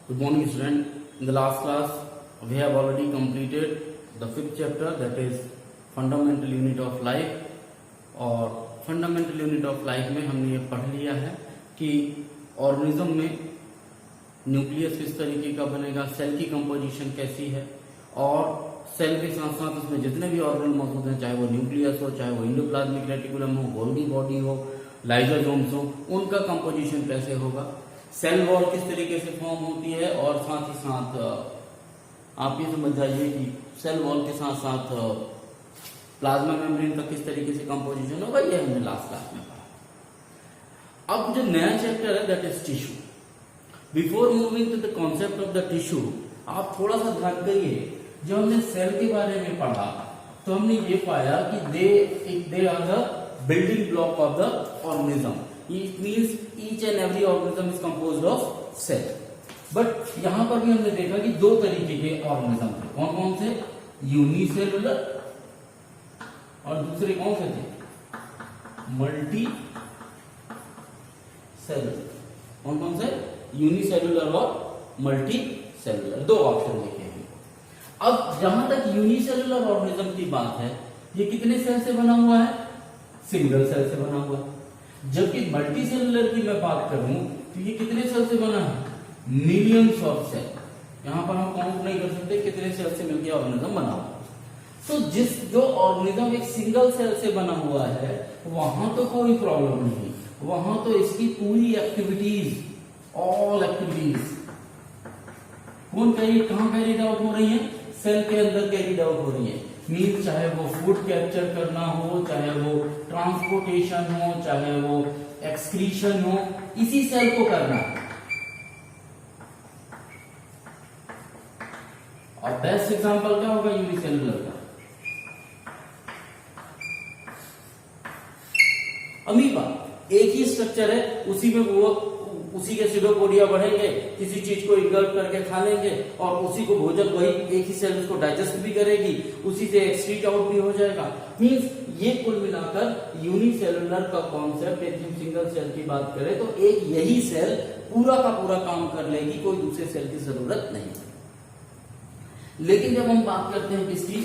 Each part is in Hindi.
Good morning, student. In the last class, we have already completed the fifth chapter, that is fundamental unit of life. और फंडामेंटल यूनिट ऑफ लाइफ में हमने ये पढ़ लिया है कि ऑर्गेनिज्म में न्यूक्लियस किस तरीके का बनेगा, सेल की कंपोजिशन कैसी है, और सेल के साथ साथ उसमें जितने भी ऑर्गन मौजूद हैं, चाहे वो न्यूक्लियस हो, चाहे वो इंडोप्लाज्मिक रेटिकुलम हो, गोल्गी बॉडी हो, लाइसोसोम्स हो, उनका कंपोजिशन कैसे होगा, सेल वॉल किस तरीके से फॉर्म होती है, और साथ ही साथ आप ये समझ जाइए कि सेल वॉल के साथ साथ प्लाज्मा मेम्ब्रेन का किस तरीके से कंपोजिशन होगा, ये हमने लास्ट क्लास में पढ़ा। अब जो नया चैप्टर है that is tissue. Before moving to the concept of the tissue, आप थोड़ा सा ध्यान करिए। जो हमने सेल के बारे में पढ़ा तो हमने ये पाया कि they are the building block of the organism. It means each and every organism is composed of cell. But यहां पर भी हमने देखा कि दो तरीके के ऑर्गेनिज्म थे। कौन कौन से? यूनिसेलुलर और दूसरे कौन से थे? Multi cellular. कौन कौन से? यूनिसेलुलर और मल्टी सेलुलर, दो ऑप्शन देखे हैं। अब जहां तक यूनिसेलुलर ऑर्गेनिज्म की बात है, ये कितने सेल से बना हुआ है? सिंगल सेल से बना हुआ है। जबकि मल्टी सेलुलर की मैं बात करूं तो ये कितने सेल से बना है? Millions of cell. यहां पर हम काउंट नहीं कर सकते कितने सेल से मिलकर ऑर्गेनिज्म बना हुआ। तो जो ऑर्गेनिज्म एक सिंगल सेल से बना हुआ है वहां तो कोई प्रॉब्लम नहीं, वहां तो इसकी पूरी एक्टिविटीज, ऑल एक्टिविटीज कहां कैरिड आउट हो रही है? सेल के अंदर कैरिड आउट हो रही है। मीन चाहे वो फूड कैप्चर करना हो, चाहे वो ट्रांसपोर्टेशन हो, चाहे वो एक्सक्रीशन हो, इसी सेल को करना है। और बेस्ट एग्जांपल क्या होगा यूनिसेलुलर का? अमीबा। एक ही स्ट्रक्चर है, उसी में वो उसी के सीडोपोडिया बढ़ेंगे, किसी चीज को इंगल्ट करके खा लेंगे और उसी को भोजन वही एक ही सेल उसको डाइजेस्ट भी करेगी, उसी से एक्सक्रीट आउट भी हो जाएगा। मींस ये कुल मिलाकर यूनिसेलुलर का कॉन्सेप्ट, यदि हम सिंगल सेल की बात करें तो एक यही सेल पूरा का पूरा काम कर लेगी, कोई दूसरे सेल की जरूरत नहीं। लेकिन जब हम बात करते हैं किसकी?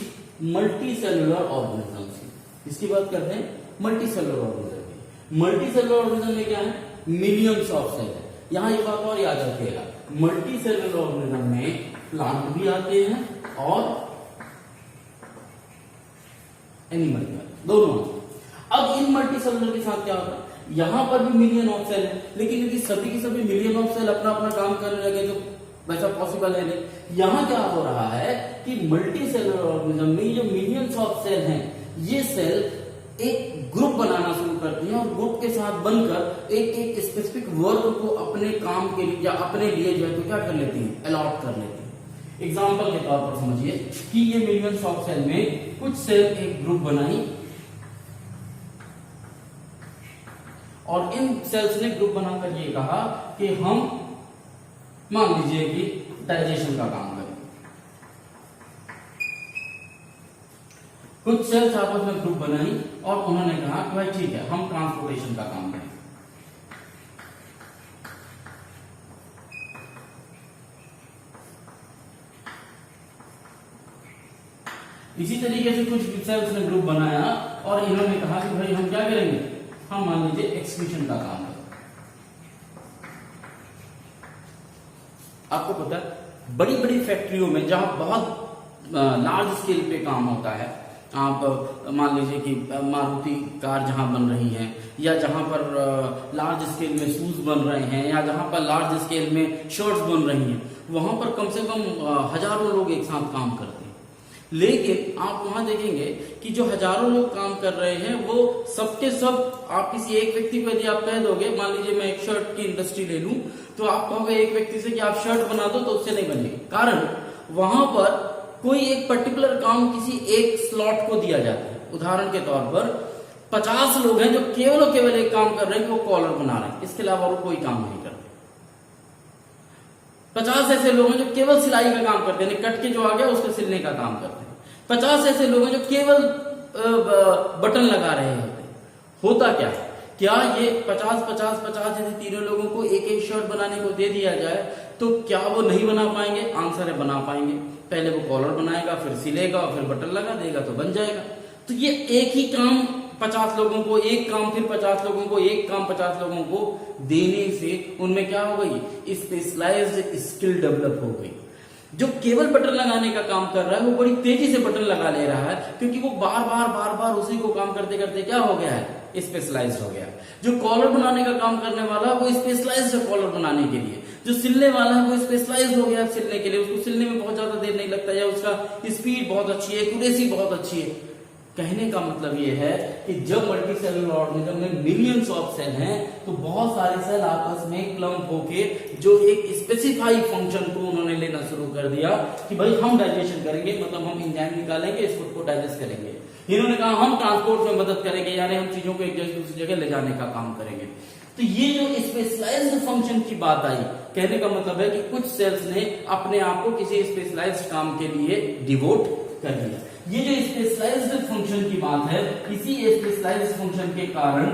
मल्टी सेलुलर ऑर्गेनिज्म की। किसकी बात करते हैं? मल्टी सेलुलर ऑर्गेनिज्म की। मल्टी सेलुलर ऑर्गेनिज्म में क्या है? मिलियंस ऑफ सेल है। यहां ये बात और याद रखिएगा, मल्टी सेलुलर ऑर्गेनिज्म में प्लांट भी आते हैं और एनिमल भी, दोनों। अब इन मल्टी सेलुलर के साथ क्या होता है? यहां पर भी मिलियन ऑफ सेल है, लेकिन यदि सभी की सभी मिलियन ऑफ सेल अपना अपना काम करने लगे तो वैसा पॉसिबल है नहीं। यहां क्या हो रहा है कि मल्टी सेलुलर ऑर्गेनिज्म में जो मिलियंस ऑफ सेल हैं, ये सेल एक ग्रुप बनाना शुरू करती हैं और ग्रुप के साथ बनकर एक स्पेसिफिक वर्क को अपने काम के लिए या अपने लिए जो है तो क्या कर लेती हैं? अलॉट कर लेती हैं। एग्जांपल के तौर पर समझिए कि ये मिलियंस ऑफ सेल में कुछ सेल एक ग्रुप बनाई और इन सेल्स ने ग्रुप बनाकर ये कहा कि हम मान लीजिए कि डाइजेशन का काम करें। कुछ सेल्स आपस में ग्रुप बनाई और उन्होंने कहा कि भाई ठीक है, हम ट्रांसपोर्टेशन का काम करें। इसी तरीके से कुछ सेल्स ने ग्रुप बनाया और इन्होंने कहा कि भाई हम क्या करेंगे? हम मान लीजिए एक्सक्रीशन का काम करें। आपको पता है बड़ी बड़ी फैक्ट्रियों में जहां बहुत लार्ज स्केल पे काम होता है, आप मान लीजिए कि मारुति कार जहां बन रही है, या जहां पर लार्ज स्केल में शूज बन रहे हैं, या जहां पर लार्ज स्केल में शर्ट्स बन रही हैं, वहां पर कम से कम हजारों लोग एक साथ काम करते हैं। लेकिन आप वहां देखेंगे कि जो हजारों लोग काम कर रहे हैं वो सबके सब, आप किसी एक व्यक्ति को यदि आप कह दोगे, मान लीजिए मैं एक शर्ट की इंडस्ट्री ले लूं, तो आप कहोगे एक व्यक्ति से कि आप शर्ट बना दो, तो उससे नहीं बनेगी। कारण वहां पर कोई एक पर्टिकुलर काम किसी एक स्लॉट को दिया जाता है। उदाहरण के तौर पर 50 लोग हैं जो केवल और केवल एक काम कर रहे हैं कि वो कॉलर बना रहे हैं, इसके अलावा वो कोई काम नहीं करते। 50 ऐसे लोग हैं जो केवल सिलाई का काम करते हैं, कट के जो आ गया उसको सिलने का काम करते हैं। 50 ऐसे लोग हैं जो केवल बटन लगा रहे होते हैं। होता क्या है? क्या ये 50-50-50 यदि तीनों लोगों को एक एक शर्ट बनाने को दे दिया जाए तो क्या वो नहीं बना पाएंगे? आंसर है बना पाएंगे। पहले वो कॉलर बनाएगा, फिर सिलेगा, फिर बटन लगा देगा तो बन जाएगा। तो ये एक ही काम 50 लोगों को, एक काम फिर 50 लोगों को, एक काम 50 लोगों को देने से उनमें क्या हो गई? स्पेशलाइज्ड स्किल डेवलप हो गई। जो केवल बटन लगाने का काम कर रहा है वो बड़ी तेजी से बटन लगा ले रहा है, क्योंकि वो बार बार उसी को काम करते करते क्या हो गया है? स्पेशलाइज्ड हो गया। जो कॉलर बनाने का काम करने वाला वो स्पेशलाइज्ड है कॉलर बनाने के लिए। जो सिलने वाला है वो स्पेशलाइज्ड हो गया सिलने के लिए, उसको सिलने में बहुत ज्यादा देर नहीं लगता, या उसका स्पीड बहुत अच्छी है, एक्यूरेसी बहुत अच्छी है। कहने का मतलब ये है कि जब मल्टी सेलुलर ऑर्गेनिज्म में मिलियंस ऑफ सेल हैं, तो बहुत सारे सेल आपस में क्लम्प होके जो एक स्पेसिफाइड फंक्शन को उन्होंने लेना शुरू कर दिया कि भाई हम डाइजेशन करेंगे, मतलब हम एंजाइम निकालेंगे, इस फूड को डाइजेस्ट करेंगे। इन्होंने कहा हम ट्रांसपोर्ट में मदद करेंगे, यानी हम चीजों को एक जगह से दूसरी जगह ले जाने का काम करेंगे। तो ये जो स्पेशलाइज्ड फंक्शन की बात आई, कहने का मतलब है कि कुछ सेल्स ने अपने आप को किसी स्पेशलाइज्ड काम के लिए डिवोट कर दिया। ये जो स्पेशलाइज्ड फंक्शन की बात है, इसी स्पेशलाइज्ड फंक्शन के कारण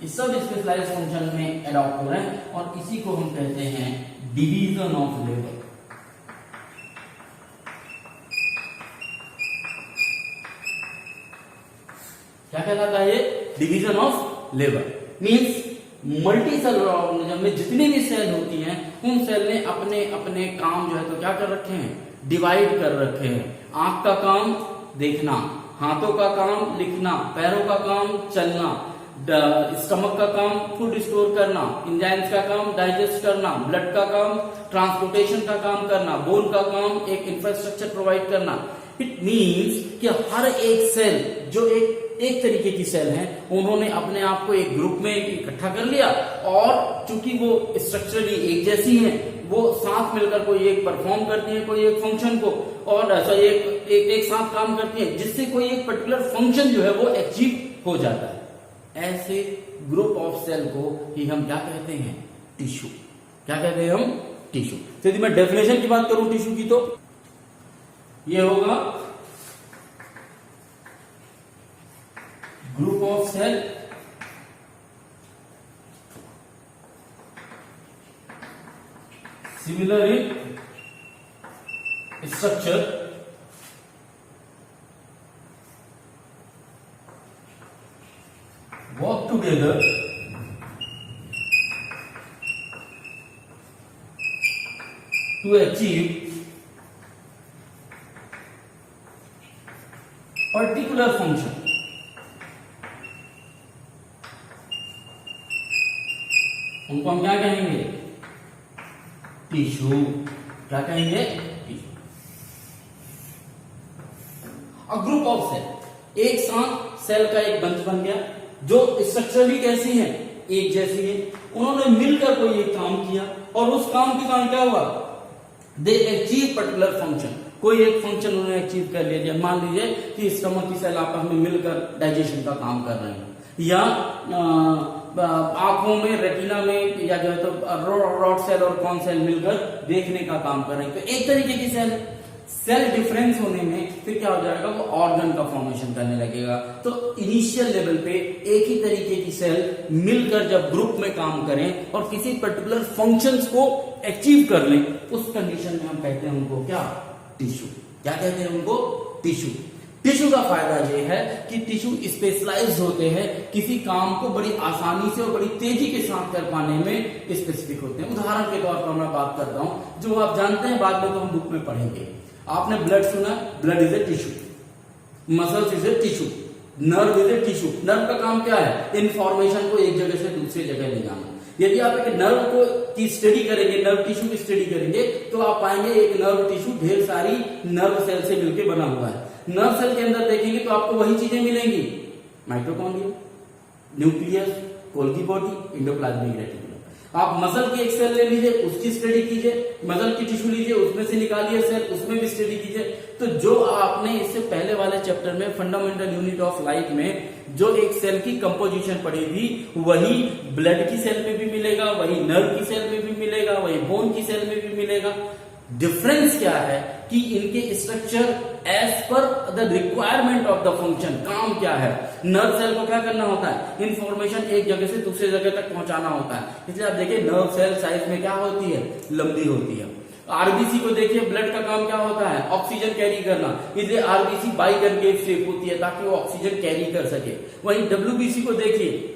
इस सब स्पेशलाइज्ड फंक्शन में अडॉप्ट हो रहे हैं, और इसी को हम कहते हैं डिवीजन ऑफ लेबर। क्या कहलाता है ये? Division of labour. Means multi cellular organism में जितनी भी सेल होती हैं, उन सेल ने अपने अपने काम जो है तो क्या कर रखे हैं? डिवाइड कर रखे हैं। आंख का काम देखना, हाथों का काम लिखना, पैरों का काम चलना, स्टमक का काम फूड स्टोर करना, इंजाइम्स का काम डाइजेस्ट करना, ब्लड का काम ट्रांसपोर्टेशन का काम करना, बोन का काम एक इंफ्रास्ट्रक्चर प्रोवाइड करना। इट मीन्स कि हर एक सेल जो एक तरीके की सेल है, उन्होंने अपने आप को एक ग्रुप में इकट्ठा कर लिया, और चूंकि वो स्ट्रक्चरली एक जैसी हैं, वो साथ मिलकर कोई एक परफॉर्म करती है कोई एक फंक्शन को, और ऐसा एक साथ काम करती है, जिससे कोई एक पर्टिकुलर फंक्शन जो है वो अचीव हो जाता है। ऐसे ग्रुप ऑफ सेल को ही हम क्या कहते हैं? टिश्यू। क्या कहते हैं हम? टिश्यू। तो यदि मैं डेफिनेशन की बात करूं टिश्यू की, तो ये होगा group of cell similar in structure work together to achieve particular function। उनको हम क्या कहेंगे? टिश्यू। क्या कहेंगे? Tissue. A group of cell, एक साथ सेल का एक बंच बन गया जो स्ट्रक्चरली कैसी है? एक जैसी है। उन्होंने मिलकर कोई एक काम किया, और उस काम के कारण क्या हुआ? They achieve particular function. कोई एक फंक्शन उन्होंने अचीव कर लिया। मान लीजिए कि स्टमक की सेल आपस में मिलकर डाइजेशन का काम कर रहे हैं, या आंखों में, रेटिना में, या जो है तो रॉड सेल और कॉन सेल मिलकर देखने का काम कर रहे हैं। तो एक तरीके की सेल डिफरेंस होने में फिर क्या हो जाएगा? वो ऑर्गन का फॉर्मेशन करने लगेगा। तो इनिशियल लेवल पे एक ही तरीके की सेल मिलकर जब ग्रुप में काम करें और किसी पर्टिकुलर फंक्शंस को अचीव कर लें, उस कंडीशन में हम कहते हैं उनको क्या? टिश्यू। क्या कहते हैं उनको? टिश्यू। टिश्यू का फायदा यह है कि टिश्यू स्पेशलाइज्ड होते हैं, किसी काम को बड़ी आसानी से और बड़ी तेजी के साथ कर पाने में स्पेसिफिक होते हैं। उदाहरण के तौर पर मैं बात करता हूं, जो आप जानते हैं, बाद में तो हम बुक में पढ़ेंगे। आपने ब्लड सुना, blood is a tissue, muscles is a tissue, nerve is a tissue. Nerve का काम क्या है? इंफॉर्मेशन को एक जगह से दूसरी जगह ले जाना। यदि आप एक नर्व को की स्टडी करेंगे, नर्व टिश्यू की स्टडी करेंगे, तो आप पाएंगे एक नर्व टिश्यू ढेर सारी नर्व सेल से मिलकर बना हुआ है। नर्व सेल के अंदर देखेंगे तो आपको वही चीजें मिलेंगी: mitochondria, nucleus, Golgi body, endoplasmic reticulum. आप मसल की एक सेल ले लीजिए, उसकी स्टडी कीजिए, मसल की टिश्यू लीजिए, उसमें से निकालिए सेल, उसमें भी स्टडी कीजिए। तो जो आपने इससे पहले वाले चैप्टर में फंडामेंटल यूनिट ऑफ लाइफ में जो एक सेल की कंपोजिशन पढ़ी थी, वही ब्लड की सेल में भी मिलेगा, वही नर्व की सेल में भी मिलेगा, वही बोन की सेल में भी मिलेगा। डिफरेंस क्या है कि इनके structure as per the requirement of the function, काम क्या है। नर्व सेल को क्या करना होता है, इंफॉर्मेशन एक जगह से दूसरी जगह तक पहुंचाना होता है। इसलिए आप देखिए नर्व सेल साइज में क्या होती है, लंबी होती है। आरबीसी को देखिए, ब्लड का काम क्या होता है, ऑक्सीजन कैरी करना, इसलिए आरबीसी बाइकनकेव शेप होती है ताकि वो ऑक्सीजन कैरी कर सके। वहीं डब्ल्यूबीसी को देखिए,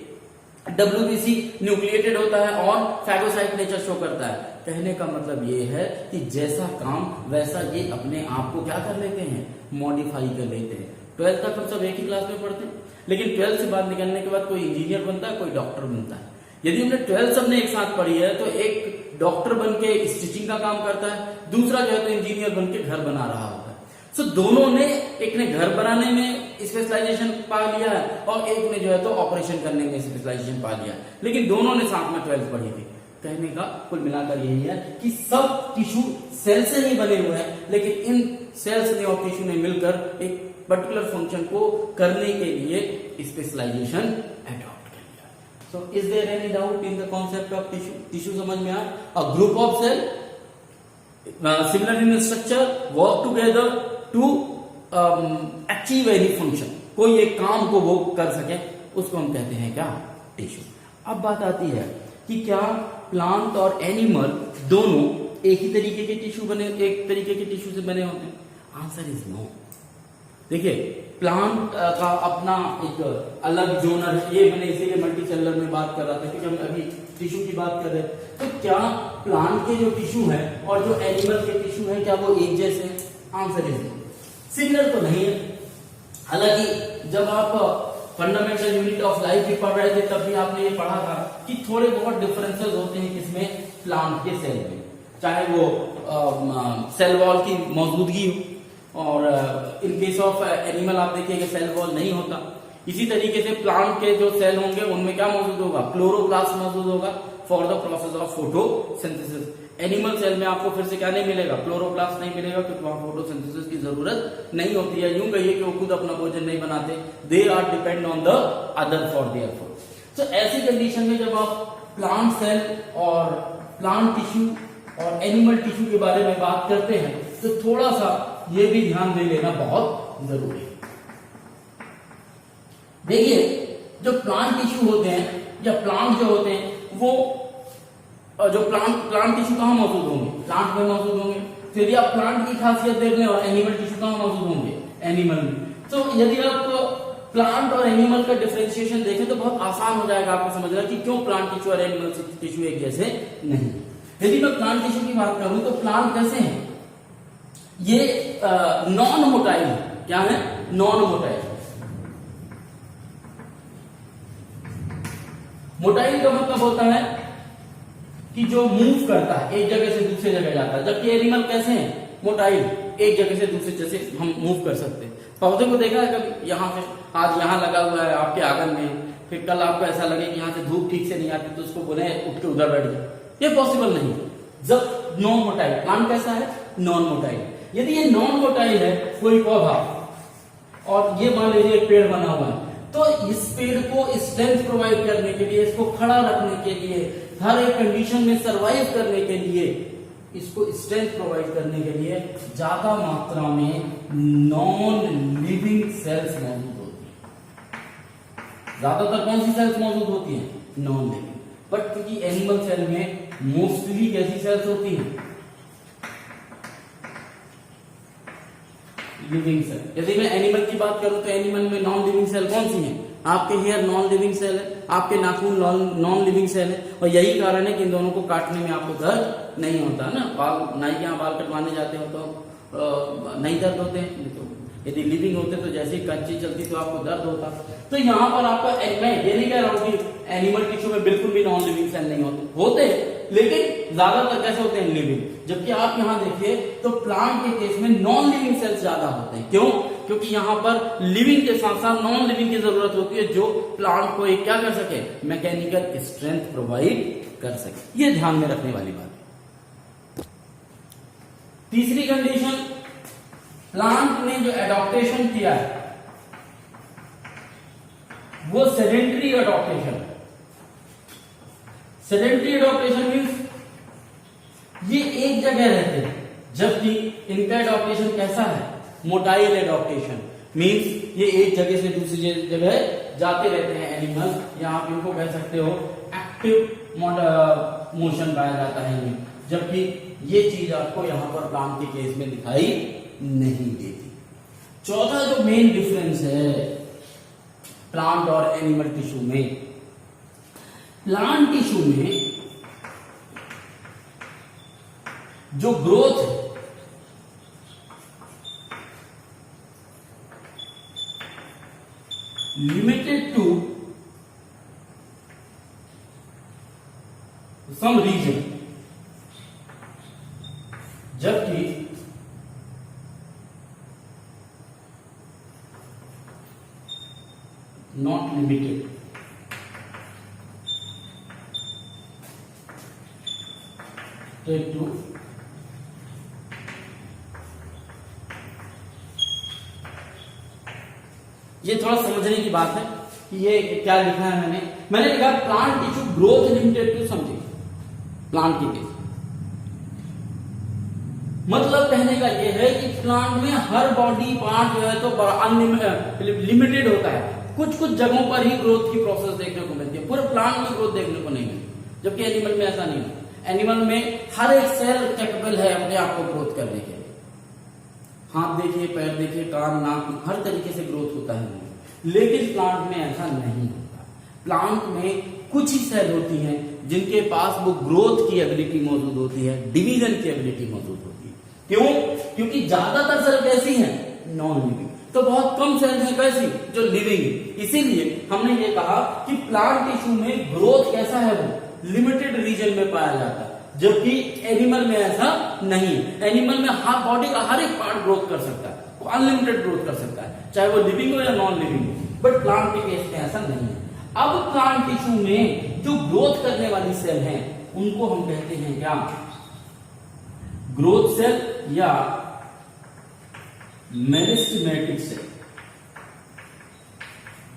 डब्ल्यूबीसी न्यूक्लिएटेड होता है और फैगोसाइट नेचर शो करता है। कहने का मतलब ये है कि जैसा काम वैसा ये अपने आप को क्या कर लेते हैं, मॉडिफाई कर लेते हैं। 12th तक हम सब एक ही क्लास में पढ़ते हैं, लेकिन 12th से बाद निकलने के बाद कोई इंजीनियर बनता है, कोई डॉक्टर बनता है। यदि हमने 12th सबने एक साथ पढ़ी है तो एक डॉक्टर बन के स्टिचिंग का काम करता है, दूसरा जो है तो इंजीनियर बन के घर बना रहा होता है। सो दोनों ने, एक ने घर बनाने में स्पेशलाइजेशन पा लिया है और एक ने जो है तो ऑपरेशन करने में स्पेशलाइजेशन पा लिया, लेकिन दोनों ने साथ में 12th पढ़ी थी। कहने का कुल मिलाकर यही है कि सब टिश्यू सेल से ही बने हुए हैं, लेकिन इन सेल्स ने और टिश्यू ने मिलकर एक पर्टिकुलर फंक्शन को करने के लिए स्पेशलाइजेशन अडॉप्ट कर लिया। So is there any doubt in the concept of tissue? Tissue समझ में आया? A group of cell similar in structure work together to achieve any function, कोई एक काम को वो कर सके, उसको हम कहते हैं क्या, टिश्यू। अब बात आती है कि क्या प्लांट और एनिमल दोनों एक ही तरीके के टिश्यू बने, एक तरीके के टिश्यू से बने होते हैं? Answer is no. देखिए प्लांट का अपना एक अलग जोनर है, ये मैंने इसीलिए मल्टी सेलुलर में बात कर रहा था क्योंकि हम अभी टिश्यू की बात कर रहे हैं। तो क्या प्लांट के जो टिश्यू है और जो एनिमल के टिश्यू है क्या वो एक जैसे हैं? आंसर इज नो, सिमिलर तो नहीं है। हालांकि जब आप फंडामेंटल यूनिट ऑफ लाइफ भी पढ़ रहे थे तब भी आपने ये पढ़ा था कि थोड़े बहुत डिफरेंसेस होते हैं किसमें, प्लांट के सेल में, चाहे वो सेल वॉल की मौजूदगी हो, और इन केस ऑफ एनिमल आप देखिए कि सेल वॉल नहीं होता। इसी तरीके से प्लांट के जो सेल होंगे उनमें क्या मौजूद होगा, क्लोरोप्लास्ट मौजूद होगा for the process of photosynthesis. Animal cell में आपको फिर से क्या नहीं मिलेगा, क्लोरोप्लास्ट नहीं मिलेगा, क्योंकि वहां फोटोसिंथेसिस की जरूरत नहीं होती है। यूं कहिए कि वो खुद अपना भोजन नहीं बनाते, they are depend on the other for their food. तो ऐसी कंडीशन में जब आप प्लांट सेल और प्लांट टिश्यू और एनिमल टिश्यू के बारे में बात करते हैं तो थोड़ा सा ये भी ध्यान दे लेना बहुत जरूरी है। देखिए जो प्लांट टिश्यू होते हैं या प्लांट जो होते हैं वो जो प्लांट टिश्यू कहाँ मौजूद होंगे, प्लांट में मौजूद होंगे। तो यदि आप प्लांट की खासियत देख लें और एनिमल टिश्यू कहाँ मौजूद होंगे, एनिमल में। तो यदि आप प्लांट और एनिमल का डिफरेंशिएशन देखें तो बहुत आसान हो जाएगा आपको समझना कि क्यों प्लांट टिश्यू और एनिमल टिश्यू एक जैसे नहीं। यदि मैं प्लांट टिश्यू की बात करूं तो प्लांट कैसे हैं, ये नॉन मोटाइल है। क्या है, नॉन मोटाइल। मोटाइल का मतलब होता है कि जो मूव करता है, एक जगह से दूसरी जगह जाता है, जबकि एनिमल कैसे हैं, मोटाइल, एक जगह से दूसरी जैसे हम मूव कर सकते हैं। पौधे को देखा है कभी, यहाँ पे आज यहाँ लगा हुआ है आपके आंगन में, फिर कल आपको ऐसा लगे कि यहाँ से धूप ठीक से नहीं आती तो उसको बोले उठ के उधर बैठ जाए, ये पॉसिबल नहीं। जब नॉन मोटाइल, प्लांट कैसा है, नॉन मोटाइल। यदि ये नॉन मोटाइल है कोई पौधा और ये मान लीजिए एक पेड़ बना हुआ है, तो इस पेड़ को स्ट्रेंथ प्रोवाइड करने के लिए, इसको खड़ा रखने के लिए, हर एक कंडीशन में सरवाइव करने के लिए, इसको स्ट्रेंथ प्रोवाइड करने के लिए ज्यादा मात्रा में नॉन लिविंग सेल्स मौजूद होती है। ज्यादातर कौन सी सेल्स मौजूद होती हैं, नॉन लिविंग। बट क्योंकि एनिमल सेल में मोस्टली कैसी सेल्स होती हैं, लिविंग सेल। यदि मैं एनिमल की बात करूं तो एनिमल में नॉन लिविंग सेल कौन सी हैं, आपके हेयर नॉन लिविंग सेल है, आपके नाखून नॉन लिविंग सेल है, और यही कारण है कि इन दोनों को काटने में आपको दर्द नहीं होता ना। बाल, नाई के यहाँ बाल कटवाने जाते हो तो नहीं दर्द होते हैं, तो यदि लिविंग होते तो जैसे ही कच्ची चलती तो आपको दर्द होता। तो यहाँ पर आपका, मैं ये नहीं कह रहा हूँ कि एनिमल टिश्यू में बिल्कुल भी नॉन लिविंग सेल नहीं होते लेकिन ज्यादातर कैसे होते हैं, लिविंग। जबकि आप यहाँ देखिए तो प्लांट के केस में नॉन लिविंग सेल्स ज्यादा होते हैं। क्यों, क्योंकि यहाँ पर लिविंग के साथ साथ नॉन लिविंग की जरूरत होती है जो प्लांट को एक क्या कर सके, मैकेनिकल स्ट्रेंथ प्रोवाइड कर सके। ये ध्यान में रखने वाली बात है। तीसरी कंडीशन, प्लांट ने जो एडॉप्टेशन किया है वो sedentary adaptation. Sedentary adaptation means ये एक जगह रहते हैं, जबकि इनका एडॉप्टेशन कैसा है, मोटाइल एडॉप्टेशन, मीन्स ये एक जगह से दूसरी जगह जाते रहते हैं एनिमल, या आप इनको कह सकते हो एक्टिव मोशन पाया जाता है इनमें, जबकि ये चीज आपको यहां पर प्लांट के केस में दिखाई नहीं देती। चौथा जो मेन डिफरेंस है प्लांट और एनिमल टिश्यू में, प्लांट टिश्यू में जो ग्रोथ है लिमिटेड टू सम रीजन, जबकि नॉट लिमिटेड टू ये थोड़ा समझने की बात है कि ये क्या लिखा है मैंने लिखा plant tissue growth limited to something, plant के केस मतलब कहने का ये है कि प्लांट में हर बॉडी पार्ट जो है तो लिमिटेड होता है, कुछ कुछ जगहों पर ही ग्रोथ की प्रोसेस देखने को मिलती है, पूरे प्लांट में ग्रोथ देखने को नहीं मिलती, जबकि एनिमल में ऐसा नहीं है। एनिमल में हर एक सेल कैपेबल है अपने आप को ग्रोथ करने के लिए, हाथ देखिए, पैर देखिए, कान, नाक, हर तरीके से ग्रोथ होता है, लेकिन प्लांट में ऐसा नहीं होता। प्लांट में कुछ ही सेल होती हैं जिनके पास वो ग्रोथ की एबिलिटी मौजूद होती है, डिवीजन की एबिलिटी मौजूद होती है। क्यों? क्योंकि ज्यादातर सेल कैसी हैं? Non living. तो बहुत कम सेल हैं कैसी? जो लिविंग है। इसीलिए हमने ये कहा कि प्लांट टिश्यू में ग्रोथ कैसा है, वो लिमिटेड रीजन में पाया जाता है, जबकि एनिमल में ऐसा नहीं है। एनिमल में हर बॉडी का हर एक पार्ट ग्रोथ कर सकता है, वो अनलिमिटेड ग्रोथ कर सकता है, चाहे वो लिविंग हो या नॉन लिविंग हो, बट प्लांट के केस में ऐसा नहीं है। अब प्लांट टिश्यू में जो ग्रोथ करने वाली सेल हैं उनको हम कहते हैं क्या? ग्रोथ सेल या मेरिस्टेमेटिक सेल,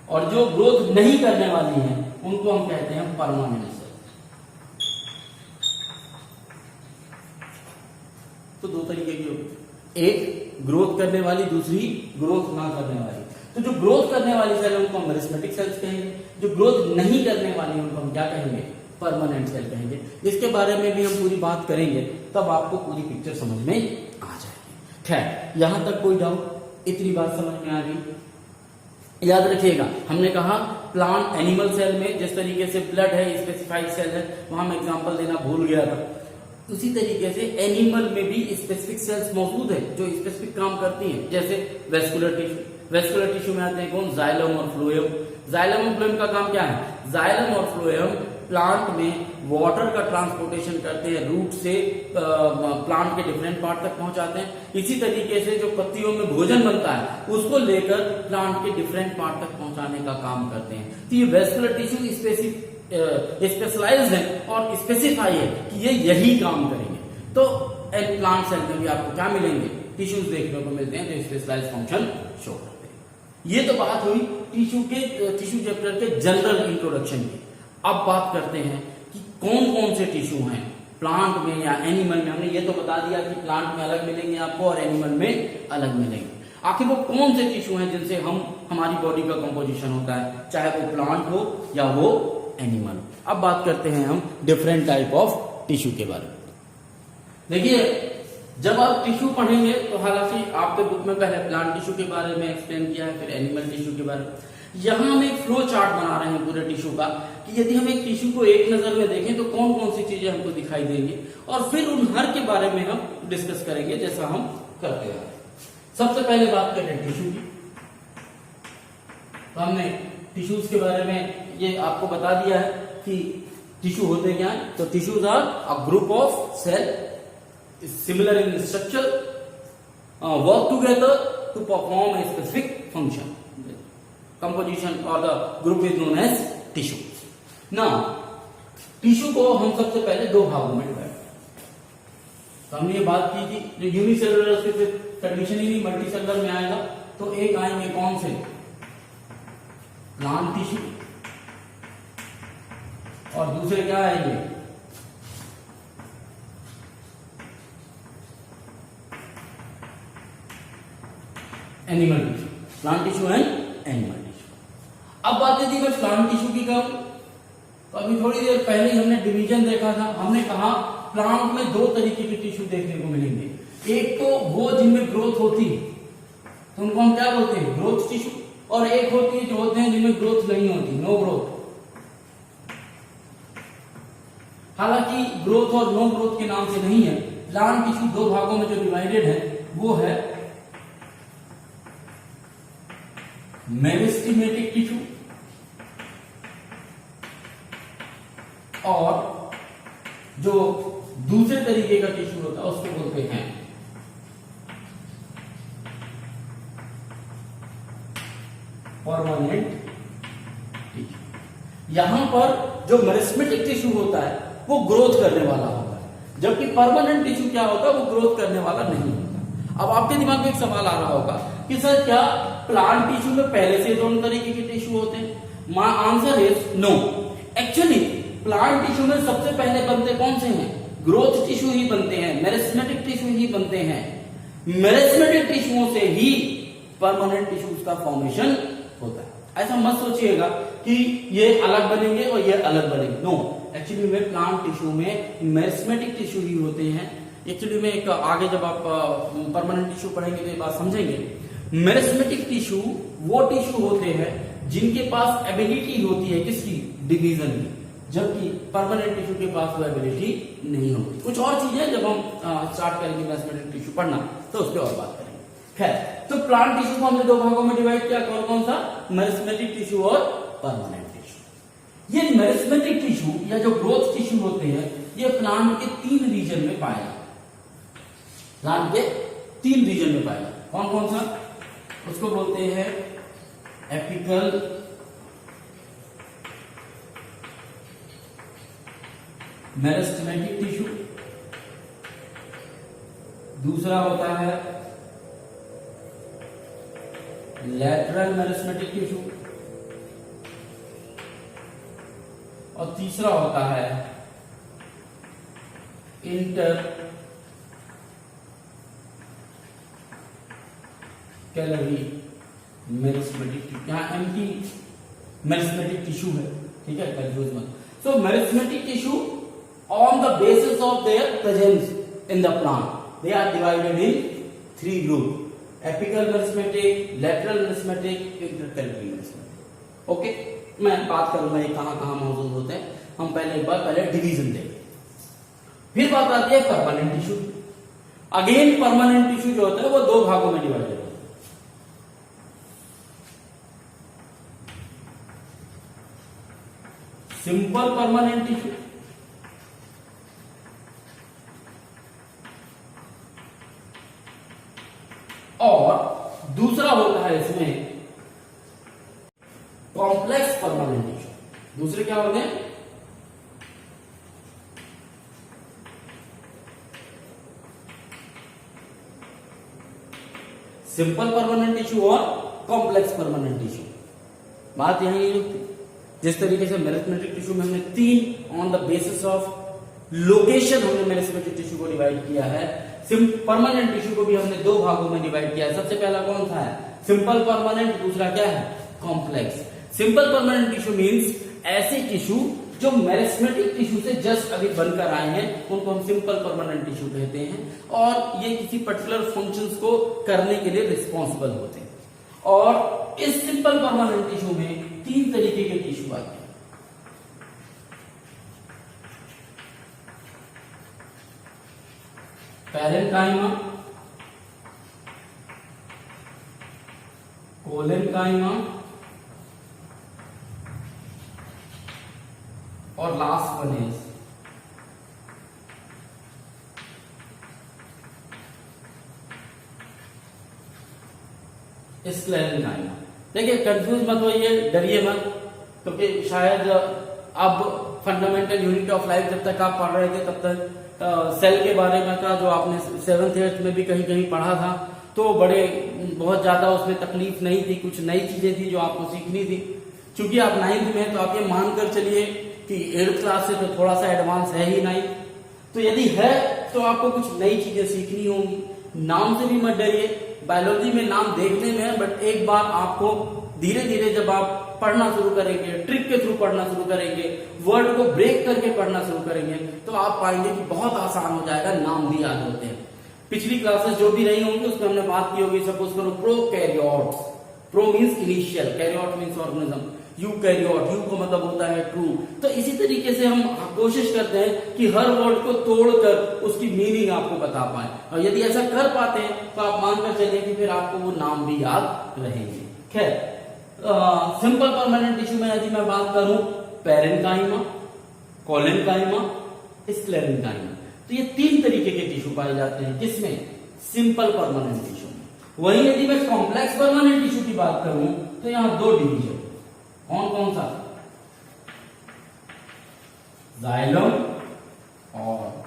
और जो ग्रोथ नहीं करने वाली हैं उनको हम कहते हैं परमानेंट सेल। तो दो तरीके की होगी, एक ग्रोथ करने वाली, दूसरी ग्रोथ ना करने वाली। तो जो ग्रोथ करने वाली सेल है उनको हम मेरिस्टेमेटिक सेल्स कहेंगे, जो ग्रोथ नहीं करने वाली उनको हम क्या कहेंगे? परमानेंट सेल कहेंगे। इसके बारे में भी हम पूरी बात करेंगे, तब आपको पूरी पिक्चर समझ में आ जाएगी। खैर, यहां तक कोई डाउट? इतनी बात समझ में आ गई। याद रखिएगा, हमने कहा प्लांट एनिमल सेल में जिस तरीके से ब्लड है, स्पेसिफाइड सेल है, वहां मैं एग्जांपल देना भूल गया था। उसी तरीके से एनिमल में भी स्पेसिफिक सेल्स मौजूद है जो स्पेसिफिक काम करती हैं, जैसे वेस्कुलर टिश्यू। वेस्कुलर टिश्यू में आते हैं कौन? जाइलम और फ्लोएम। जाइलम और फ्लोएम का काम क्या है? जाइलम और फ्लोएम प्लांट में वाटर का ट्रांसपोर्टेशन करते हैं, रूट से प्लांट के डिफरेंट पार्ट तक पहुंचाते हैं। इसी तरीके से जो पत्तियों में भोजन बनता है उसको लेकर प्लांट के डिफरेंट पार्ट तक पहुंचाने का काम करते हैं। तो ये वेस्कुलर टिश्यू स्पेशलाइज्ड है और स्पेसिफाई है कि ये यही काम करेंगे। तो प्लांट सेल में भी आपको क्या मिलेंगे? टिश्यूज देखने को मिलते हैं जो स्पेशलाइज्ड फंक्शन शो करते हैं। ये तो बात हुई टिश्यू चैप्टर के जनरल इंट्रोडक्शन की। अब बात करते हैं कि कौन कौन से टिश्यू हैं प्लांट में या एनिमल में। हमने ये तो बता दिया कि प्लांट में अलग मिलेंगे आपको और एनिमल में अलग मिलेंगे। आखिर वो कौन से टिश्यू हैं जिनसे हमारी बॉडी का कंपोजिशन होता है, चाहे वो प्लांट हो या वो एनिमल हो। अब बात करते हैं हम डिफरेंट टाइप ऑफ टिश्यू के बारे में। देखिए, जब आप टिश्यू पढ़ेंगे तो हालांकि आपके बुक में पहले प्लांट टिश्यू के बारे में एक्सप्लेन किया है, फिर एनिमल टिश्यू के बारे में। यहां हम एक फ्लो चार्ट बना रहे हैं पूरे टिश्यू का कि यदि हम एक टिश्यू को एक नजर में देखें तो कौन कौन सी चीजें हमको दिखाई देंगी, और फिर उन हर के बारे में हम डिस्कस करेंगे जैसा हम करते हैं। सबसे पहले बात करें टिश्यू की। तो हमने टिश्यूज के बारे में ये आपको बता दिया है कि टिश्यू होते क्या है। तो tissues are a group of cell similar in structure work together to perform a specific function. Composition और the group is known as tissue. ना टिश्यू को हम सबसे पहले दो भागों में डिवाइड करें। तो हमने ये बात की थी जो यूनिसेलुलर उसके कंडीशन ही नहीं मल्टी सेलुलर में आएगा। तो एक आएंगे कौन से? प्लांट टिश्यू, और दूसरे क्या आएंगे? Animal tissue, plant tissue and animal tissue. अब बात यदि मैं प्लांट टिश्यू की करूं तो अभी थोड़ी देर पहले ही हमने डिवीजन देखा था। हमने कहा प्लांट में दो तरीके के टिश्यू देखने को मिलेंगे, एक तो वो जिनमें ग्रोथ होती है तो उनको हम क्या बोलते हैं, ग्रोथ टिश्यू, और एक होती है जो होते हैं जिनमें ग्रोथ नहीं होती, नो ग्रोथ। हालांकि ग्रोथ और नो ग्रोथ के नाम से नहीं है, प्लांट टिश्यू दो भागों में जो डिवाइडेड है वो है मेरिस्टेमेटिक टिश्यू और जो दूसरे तरीके का टिश्यू होता है उसको बोलते हैं परमानेंट टिश्यू। यहां पर जो मेरिस्टेमेटिक टिश्यू होता है वो ग्रोथ करने वाला होता है, जबकि परमानेंट टिश्यू क्या होता है, वो ग्रोथ करने वाला नहीं होता। अब आपके दिमाग में एक सवाल आ रहा होगा कि सर क्या प्लांट टिश्यू में पहले से दोनों तरीके के टिश्यू होते हैं? My answer is no. Actually plant tissue में सबसे पहले बनते कौन से हैं? ग्रोथ टिश्यू ही बनते हैं, मेरिस्टेमेटिक टिश्यू ही बनते हैं। मेरिस्टेमेटिक टिश्यूओं से ही परमानेंट टिश्यूज का फॉर्मेशन होता है। ऐसा मत सोचिएगा कि ये अलग बनेंगे और ये अलग बनेंगे, नो। एक्चुअली में प्लांट टिश्यू में मेरिस्टेमेटिक टिश्यू ही होते हैं। एक्चुअली में एक आगे जब आप परमानेंट टिश्यू पढ़ेंगे तो ये बात समझेंगे। मेरिस्टेमेटिक टिश्यू वो टिश्यू होते हैं जिनके पास एबिलिटी होती है किसकी, डिवीजन की, जबकि परमानेंट टिश्यू के पास वो एबिलिटी नहीं होती। कुछ और चीजें जब हम स्टार्ट करेंगे मेरिस्टेमेटिक टिश्यू पढ़ना तो उस पर और बात करेंगे। खैर, तो प्लांट टिश्यू को हमने दो भागों में डिवाइड किया, कौन कौन सा, मेरिस्टेमेटिक टिश्यू और परमानेंट टिश्यू। ये मेरिस्टेमेटिक टिश्यू या जो ग्रोथ टिश्यू होते हैं ये प्लांट के 3 रीजन में पाए जाते हैं। प्लांट के 3 रीजन में पाए जाते हैं, कौन कौन सा? उसको बोलते हैं एपिकल, मेरिस्टेमेटिक टिश्यू, दूसरा होता है लैटरल मेरिस्टेमेटिक टिश्यू और तीसरा होता है इंटर कैलरी मेरिस्टेमेटिक टिश्यू। यहां एम्प्टी मेरिस्टेमेटिक टिश्यू है, ठीक है, कंफ्यूज मत। So meristematic tissue on the basis of their presence in the plant they are divided in 3 groups: apical meristematic, lateral meristematic, intercalary meristematic. Okay, मैं बात करूंगा ये कहां कहां मौजूद होते हैं। हम पहले एक बार पहले डिवीजन देखें, फिर बात आती है permanent tissue. Again permanent tissue जो होता है वो 2 भागों में डिवाइडेड होता है, सिंपल परमानेंट टिश्यू और दूसरा होता है इसमें कॉम्प्लेक्स परमानेंट टिश्यू। दूसरे क्या होते हैं? सिंपल परमानेंट टिश्यू और कॉम्प्लेक्स परमानेंट टिश्यू। बात यहां ये रुकती। जिस तरीके से मेरिस्टेमेटिक टिश्यू में हमने 3 on the basis of location हमने मेरिस्टेमेटिक टिश्यू को डिवाइड किया है, परमानेंट टिश्यू को भी हमने 2 भागों में डिवाइड किया है। सबसे पहला कौन सा है? सिंपल परमानेंट, दूसरा क्या है? Complex. Simple permanent tissue means ऐसे टिश्यू जो मेरिस्टेमेटिक टिश्यू से जस्ट अभी बनकर आए हैं उनको हम सिंपल परमानेंट टिश्यू कहते हैं और ये किसी पर्टिकुलर फंक्शंस को करने के लिए रिस्पॉन्सिबल होते हैं। और इस सिंपल परमानेंट टिश्यू में 3 तरीके के टिश्यू आते हैं। पैरेन्काइमा, कोलेनकाइमा और लास्ट वन इज स्क्लेरेनकाइमा। देखिए कंफ्यूज मत होइए, डरिए मत, क्योंकि शायद अब फंडामेंटल यूनिट ऑफ लाइफ जब तक आप पढ़ रहे थे तब तक सेल के बारे में था जो आपने 7th 8th में भी कहीं कहीं पढ़ा था, तो बहुत ज्यादा उसमें तकलीफ नहीं थी, कुछ नई चीजें थी जो आपको सीखनी थी। क्योंकि आप 9th में तो आप ये मानकर चलिए कि 8th क्लास से तो थोड़ा सा एडवांस है ही 9th, तो यदि है तो आपको कुछ नई चीजें सीखनी होंगी, नाम से भी मत डरिए, बायोलॉजी में नाम देखने में है, बट एक बार आपको धीरे धीरे जब आप पढ़ना शुरू करेंगे, ट्रिक के थ्रू पढ़ना शुरू करेंगे, वर्ड को ब्रेक करके पढ़ना शुरू करेंगे, तो आप पाएंगे कि बहुत आसान हो जाएगा, नाम भी याद होते हैं। पिछली क्लासेस जो भी रही होंगी उसमें हमने बात की होगी, सपोज करो prokaryotes, pro means initial, karyote means organism, eukaryote, eu का मतलब होता है ट्रू। तो इसी तरीके से हम कोशिश करते हैं कि हर वर्ड को तोड़कर उसकी मीनिंग आपको बता पाए, और यदि ऐसा कर पाते हैं तो आप मानकर चलिए कि फिर आपको वो नाम भी याद रहेंगे। खैर, सिंपल परमानेंट टिश्यू में यदि मैं बात करूं, पैरेन्काइमा, कोलेन्काइमा, स्क्लेरेन्काइमा, तो ये 3 तरीके के टिश्यू पाए जाते हैं। किसमें? सिंपल परमानेंट टिश्यू में। वहीं यदि मैं कॉम्प्लेक्स परमानेंट टिश्यू की बात करूं तो यहां 2 डिवीजन, कौन कौन सा? जाइलम और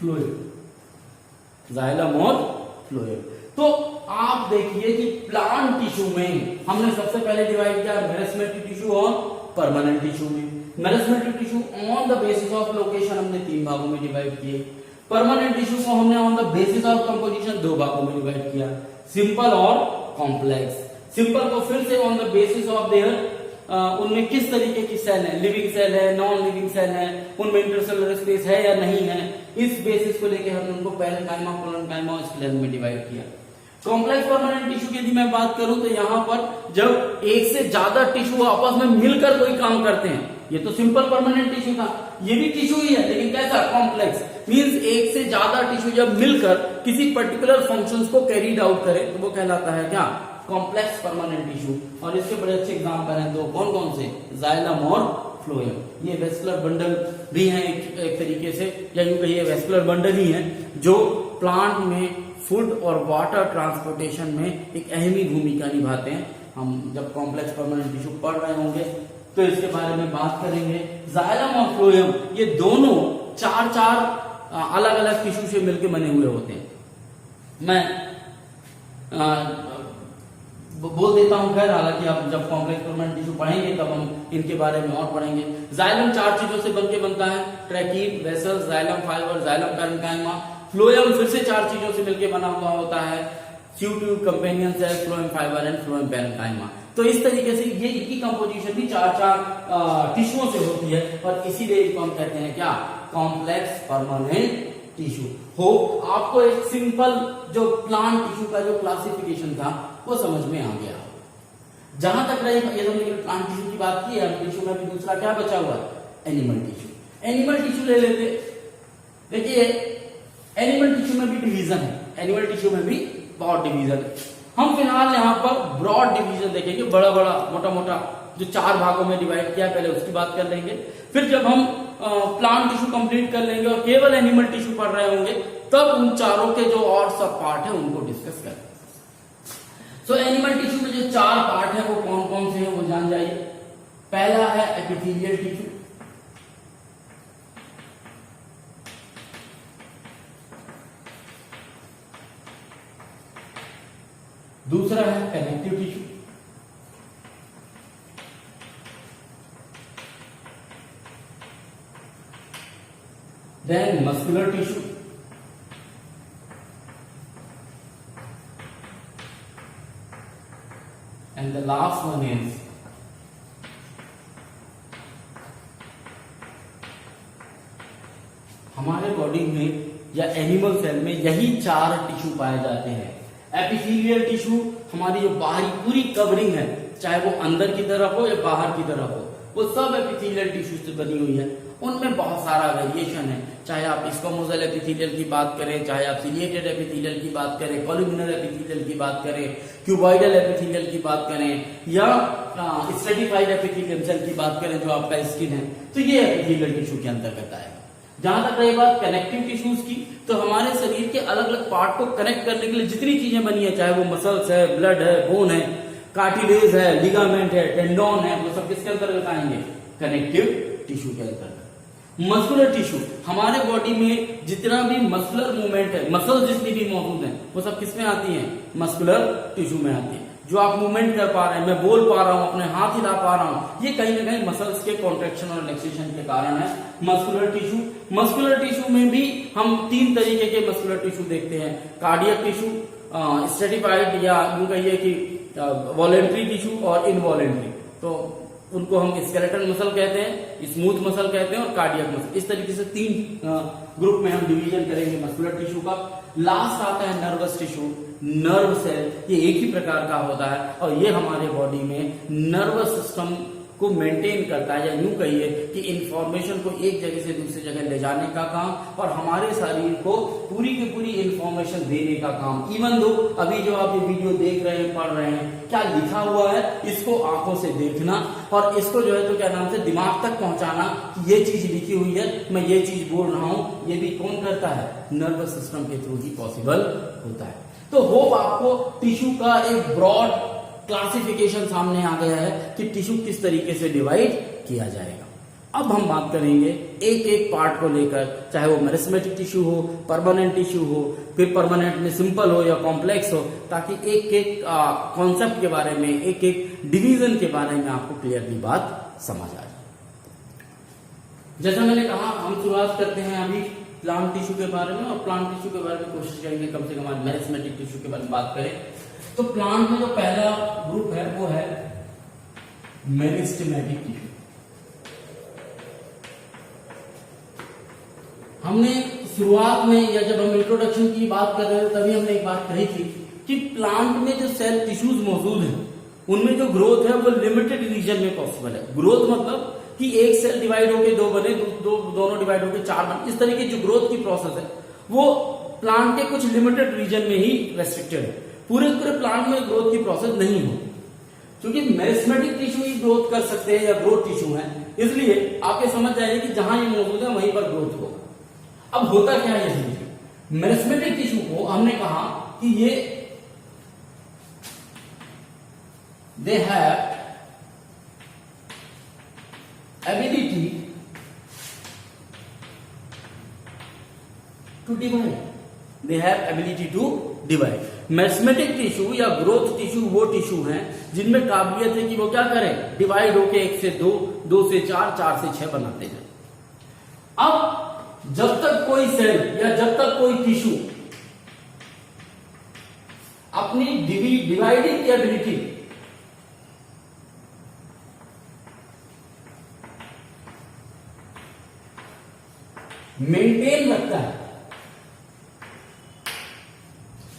फ्लोएम, जाइलम और फ्लोएम। तो आप देखिए कि प्लांट टिश्यू में हमने सबसे पहले डिवाइड किया मेरिस्टेमेटिक टिश्यू और परमानेंट टिश्यू में। Meristematic tissue on the basis of location हमने 3 भागों में डिवाइड किए। परमानेंट टिश्यू को हमने on the basis of composition 2 भागों में डिवाइड किया, सिंपल और कॉम्प्लेक्स। सिंपल को फिर से on the basis of their उनमें किस तरीके की सेल है, लिविंग सेल है, नॉन लिविंग सेल है, उनमें इंटरसेलुलर स्पेस है या नहीं है, इस बेसिस को लेकर हमने उनको पैरेन्काइमा, कोलेन्काइमा और स्क्लेरेन में डिवाइड किया। कॉम्प्लेक्स परमानेंट टिश्यू की यदि मैं बात करूं तो यहां पर जब एक से ज्यादा टिश्यू आपस में मिलकर कोई काम करते हैं, ये तो सिंपल परमानेंट टिश्यू था, ये भी टिश्यू ही है, लेकिन कैसा? कॉम्प्लेक्स मींस एक से ज्यादा टिश्यू जब मिलकर किसी पर्टिकुलर फंक्शंस को कैरीड आउट करे तो वो कहलाता है क्या? Complex permanent tissue. और इसके बड़े अच्छे एग्जांपल हैं 2, कौन कौन से? जाइलम और फ्लोएम। ये वेस्कुलर बंडल भी हैं एक तरीके से, या यूं कहिए वेस्कुलर बंडल ही हैं जो प्लांट में फूड और वाटर ट्रांसपोर्टेशन में एक अहमी भूमिका निभाते हैं। हम जब कॉम्प्लेक्स परमानेंट टिश्यू पढ़ रहे होंगे तो इसके बारे में बात करेंगे। जाइलम और फ्लोएम ये दोनों 4 अलग अलग टिश्यू से मिलकर बने हुए होते हैं। मैं बोल देता हूं, खैर हालांकि आप जब कॉम्प्लेक्स परमानेंट टिश्यू पढ़ेंगे तब हम इनके बारे में और पढ़ेंगे। जाइलम 4 चीजों से बनके बनता है, tracheid, vessels, xylem fibre, xylem parenchyma. Phloem फिर से 4 चीजों से मिलकर बना हुआ होता है, tube, companion cell, phloem fibre and phloem parenchyma. तो इस तरीके से ये इनकी कंपोजिशन भी 4 टिश्यूओं से होती है, और इसीलिए इसको हम कहते हैं क्या? Complex permanent tissue. हो आपको एक सिंपल जो प्लांट टिश्यू का जो क्लासिफिकेशन था वो समझ में आ गया। जहां तक रही ये हमने प्लांट टिश्यू की बात की है, टिश्यू में भी दूसरा क्या बचा हुआ है? Animal tissue. एनिमल टिश्यू ले लेते। देखिए एनिमल टिश्यू में भी डिवीजन है, एनिमल टिश्यू में भी बहुत डिवीजन है। हम फिलहाल यहाँ पर ब्रॉड डिवीजन देखेंगे, बड़ा बड़ा मोटा मोटा जो 4 भागों में डिवाइड किया, पहले उसकी बात कर लेंगे। फिर जब हम प्लांट टिश्यू कंप्लीट कर लेंगे और केवल एनिमल टिश्यू पढ़ रहे होंगे तब उन चारों के जो और सब पार्ट है उनको डिस्कस करेंगे। सो एनिमल टिश्यू में जो 4 पार्ट है वो कौन कौन से हैं वो जान जाइए। पहला है एपिथेलियल टिश्यू, दूसरा है connective tissue, then muscular tissue, and the last one is हमारे बॉडी में या एनिमल सेल में यही 4 टिश्यू पाए जाते हैं। एपिथेलियल टिश्यू हमारी जो बाहरी पूरी कवरिंग है, चाहे वो अंदर की तरफ हो या बाहर की तरफ हो, वो सब एपिथेलियल टिश्यू से बनी हुई है। उनमें बहुत सारा वेरिएशन है, चाहे आप स्क्वैमोजल एपिथेलियल की बात करें, चाहे आप सिलिएटेड एपिथेलियल की बात करें, कॉलुमिनर एपिथेलियल की बात करें, क्यूबॉइडल एपिथेलियल की बात करें, या स्ट्रेटिफाइड एपिथेलियम सेल की बात करें जो आपका स्किन है, तो ये एपिथेलियल टिश्यू के अंतर्गत आएगा। जहां तक रही बात कनेक्टिव टिश्यूज की, तो हमारे शरीर के अलग अलग पार्ट को कनेक्ट करने के लिए जितनी चीजें बनी है, चाहे वो मसल्स है, ब्लड है, बोन है, कार्टिलेज है, लिगामेंट है, टेंडोन है, वो सब किसके अंतर्गत आएंगे? कनेक्टिव टिश्यू के अंतर्गत। मस्कुलर टिश्यू हमारे बॉडी में जितना भी मस्कुलर मूवमेंट है, मसल जितनी भी मौजूद है, वो सब किसमें आती है? मस्कुलर टिश्यू में आती है। जो आप मूवमेंट कर पा रहे हैं, मैं बोल पा रहा हूं, अपने हाथ हिला पा रहा हूं, ये कहीं ना कहीं मसल्स के कॉन्ट्रैक्शन और रिलैक्सेशन के कारण है। मस्कुलर टिश्यू, मस्कुलर टिश्यू में भी हम 3 तरीके के मस्कुलर टिश्यू देखते हैं, कार्डियक टिश्यू, स्ट्रेटिफाइड या यूं कहिए कि वॉलेंट्री टिश्यू और इनवॉलेंट्री। तो उनको हम स्केलेटल मसल कहते हैं, स्मूथ मसल कहते हैं और कार्डियक मसल। इस तरीके से 3 ग्रुप में हम डिवीजन करेंगे मस्कुलर टिश्यू का। लास्ट आता है नर्वस टिश्यू, नर्व सेल, ये एक ही प्रकार का होता है और ये हमारे बॉडी में नर्वस सिस्टम को मेंटेन करता है, या यूं कहिए कि इंफॉर्मेशन को एक जगह से दूसरी जगह ले जाने का काम और हमारे शरीर को पूरी की पूरी इंफॉर्मेशन देने का काम। इवन दो अभी जो आप ये वीडियो देख रहे हैं, पढ़ रहे हैं, क्या लिखा हुआ है इसको आंखों से देखना और इसको जो है तो क्या नाम से दिमाग तक पहुंचाना कि ये चीज लिखी हुई है, मैं ये चीज बोल रहा हूं, ये भी कौन करता है? नर्वस सिस्टम के थ्रू ही पॉसिबल होता है। तो होप आपको टिश्यू का एक ब्रॉड क्लासिफिकेशन सामने आ गया है कि टिश्यू किस तरीके से डिवाइड किया जाएगा। अब हम बात करेंगे एक एक पार्ट को लेकर, चाहे वो मेरिस्मेटिक टिश्यू हो, परमानेंट टिश्यू हो, फिर परमानेंट में सिंपल हो या कॉम्प्लेक्स हो, ताकि एक एक कॉन्सेप्ट के बारे में, एक एक डिवीजन के बारे में आपको क्लियरली बात समझ आ जाए। जैसा मैंने कहा, हम शुरुआत करते हैं अभी प्लांट टिश्यू के बारे में और प्लांट टिश्यू के बारे में कोशिश करेंगे कम से कम मेरिस्मेटिक टिश्यू के बारे में बात करें। तो प्लांट में जो पहला ग्रुप है वो है मेरिस्टेमेटिक टिश्यू। हमने शुरुआत में या जब हम इंट्रोडक्शन की बात कर रहे थे तभी हमने एक बात कही थी कि प्लांट में जो सेल टिश्यूज मौजूद हैं उनमें जो ग्रोथ है वो लिमिटेड रीजन में पॉसिबल है। ग्रोथ मतलब कि एक सेल डिवाइड होके 2 बने, दोनों डिवाइड होके 4 बने, इस तरीके की जो ग्रोथ की प्रोसेस है वो प्लांट के कुछ लिमिटेड रीजन में ही रेस्ट्रिक्टेड है। पूरे प्लांट में ग्रोथ की प्रोसेस नहीं हो, क्योंकि मेरिस्मेटिक टिश्यू ही ग्रोथ कर सकते हैं या ग्रोथ टिश्यू है, इसलिए आप ये समझ जाइए कि जहां ये मौजूद है वहीं पर ग्रोथ हो। अब होता क्या है, समझिए मेरिस्मेटिक टिश्यू को हमने कहा कि ये they have ability to divide, they have ability to divide. Meristematic tissue या ग्रोथ टिश्यू वो टिश्यू हैं जिनमें काबिलियत है कि वो क्या करें, डिवाइड होके 1 से 2, 2 से 4, 4 से 6 बनाते हैं। अब जब तक कोई सेल या जब तक कोई टिश्यू अपनी डिवाइडिंग की एबिलिटी मेंटेन रखता है,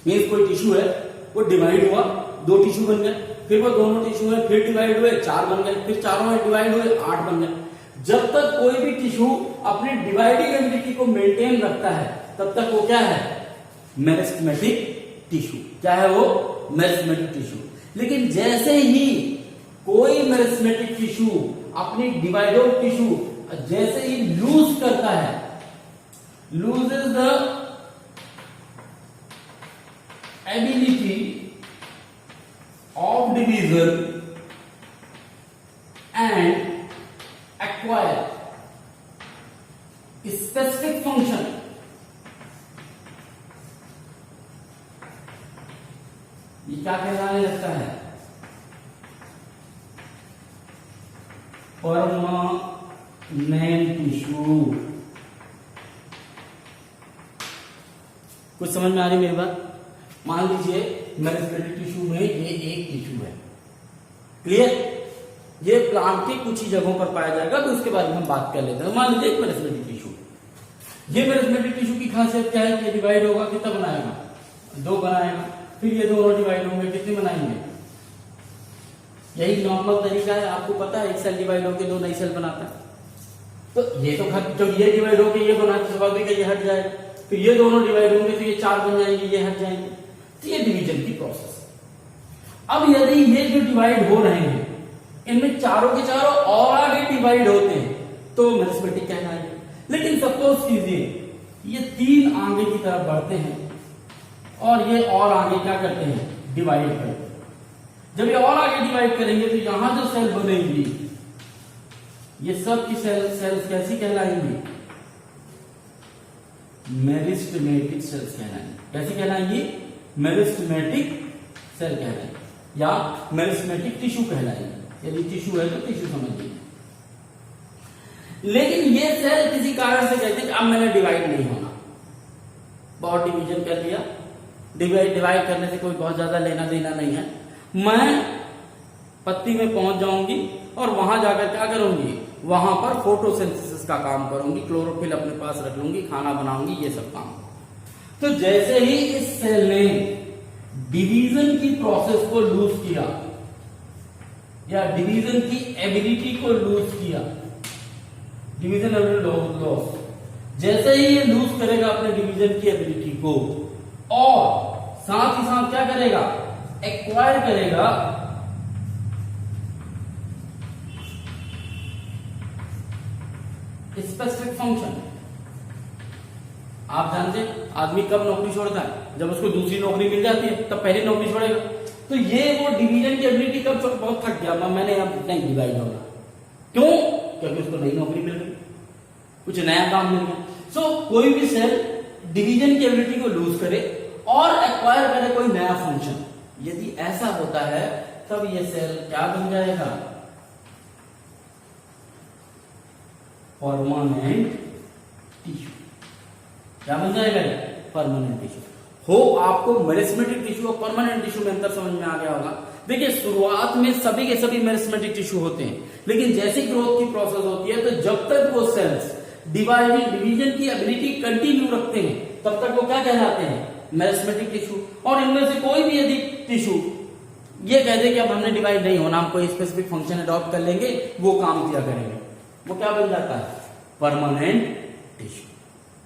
मीन्स कोई टिश्यू है वो डिवाइड हुआ, 2 टिश्यू बन गए, फिर वो दोनों टिश्यू है फिर डिवाइड हुए 4 बन गए, फिर चारों में डिवाइड हुए 8 बन गए। जब तक कोई भी टिश्यू अपनी डिवाइडिंग एबिलिटी को मेंटेन रखता है तब तक वो क्या है, मेरिस्टेमेटिक टिश्यू। क्या है वो, मेरिस्टेमेटिक टिश्यू। लेकिन जैसे ही कोई मेरिस्टेमेटिक टिश्यू अपनी डिवाइडेड टिश्यू जैसे ही लूज करता है, loses the ability of division and acquire specific function, ये क्या कहलाने लगता है, परमानेंट टिश्यू। कुछ समझ में आ रही मेरी बात? मान लीजिए मेरिस्टेमेटिक टिश्यू में ये एक टिश्यू है, क्लियर? ये प्लांट के कुछ ही जगहों पर पाया जाएगा, तो उसके बारे में हम बात कर लेते हैं। मान लीजिए एक मेरिस्टेमेटिक टिश्यू, ये मेरिस्टेमेटिक टिश्यू की खासियत क्या है, ये डिवाइड होगा, कितना बनाएगा, 2 बनाएगा, फिर ये दोनों डिवाइड होंगे, कितने बनाएंगे, यही नॉर्मल तरीका है, आपको पता है एक सेल डिवाइड होकर 2 नई सेल बनाता है। तो ये तो जब ये डिवाइड होकर ये बना तो स्वाभाविक है ये हट जाएगा, फिर ये दोनों डिवाइड होंगे तो ये 4 बन जाएंगे, ये हट जाएंगे। तो ये डिवीजन की प्रोसेस है। अब यदि ये जो डिवाइड हो रहे हैं इनमें चारों के चारों और आगे डिवाइड होते हैं तो मेरिस्टेमेटिक कहलाएंगे। लेकिन सपोज कीजिए ये 3 आगे की तरफ बढ़ते हैं और ये और आगे क्या करते हैं, डिवाइड करते हैं। जब ये और आगे डिवाइड करेंगे तो यहां जो सेल बनेगी ये सब की सेल्स कैसी कहलाएंगी, मेरिस्टेमेटिक सेल्स कहलाएंगी। कैसी कहलाएंगी, मेरिस्टेमेटिक सेल कहलाएंगी। या मेरिस्मेटिक टिश्यू कहलाएंगे। यदि टिश्यू है तो टिश्यू समझिए। लेकिन ये सेल किसी कारण से कहते हैं अब मैंने डिवाइड नहीं होना, बहुत डिवीजन कर लिया, डिवाइड करने से कोई बहुत ज्यादा लेना देना नहीं है, मैं पत्ती में पहुंच जाऊंगी और वहां जाकर क्या करूंगी, वहां पर फोटोसिंथेसिस का काम करूंगी, क्लोरोफिल अपने पास रख लूंगी, खाना बनाऊंगी, ये सब काम। तो जैसे ही इस सेल ने डिवीजन की प्रोसेस को लूज किया या डिवीजन की एबिलिटी को लूज किया, डिवीजन एबिलिटी लॉस, जैसे ही ये लूज करेगा अपने डिवीजन की एबिलिटी को और साथ ही साथ क्या करेगा, एक्वायर करेगा स्पेसिफिक फंक्शन। आप जानते हैं आदमी कब नौकरी छोड़ता है, जब उसको दूसरी नौकरी मिल जाती है तब पहली नौकरी छोड़ेगा। तो ये वो डिवीजन की एबिलिटी कब बहुत थक गया, मैंने अब नहीं डिवाइड होगा, क्यों, क्योंकि उसको नई नौकरी मिल गई, कुछ नया काम मिल गया। सो कोई भी सेल डिवीजन की एबिलिटी को लूज करे और एक्वायर करे कोई नया फंक्शन, यदि ऐसा होता है तब ये सेल क्या बन जाएगा, परमानेंट टिश्यू। क्या बन जाएगा, परमानेंट टिश्यू। होप आपको मेरिस्मेटिक टिश्यू और परमानेंट टिश्यू में अंतर समझ में आ गया होगा। देखिए शुरुआत में सभी के सभी मेरिस्मेटिक टिश्यू होते हैं, लेकिन जैसे ग्रोथ की प्रोसेस होती है तो जब तक वो सेल्स डिवीजन की एबिलिटी कंटिन्यू रखते हैं तब तक वो क्या कहलाते हैं, मेरिस्मेटिक टिश्यू। और इनमें से कोई भी यदि टिश्यू ये कह दे कि अब हमने डिवाइड नहीं होना, हम कोई स्पेसिफिक फंक्शन अडॉप्ट कर लेंगे, वो काम किया करेंगे, वो क्या बन जाता है, permanent tissue.